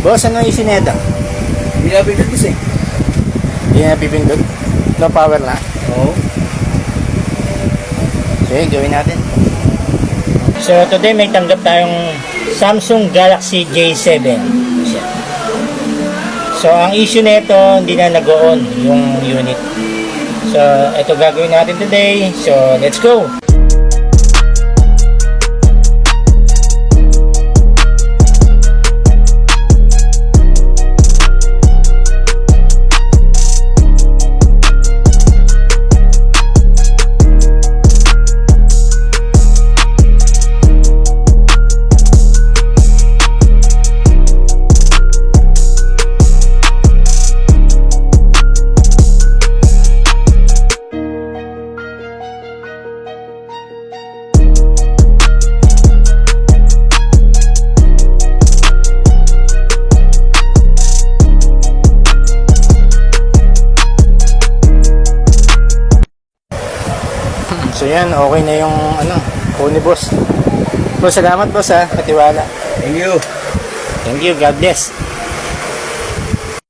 Boss, ano yung sineta? Hindi na pindot kasi. Hindi na pipindot. No power na. Oo. Sige, gawin natin. So today may tanggap tayong Samsung Galaxy J7. Siya. So ang issue nito, hindi na nag-on yung unit. So ito gagawin natin today. So let's go! So yan, okay na yung phone ni boss. Boss, salamat boss ha, katiwala. Thank you. Thank you, God bless.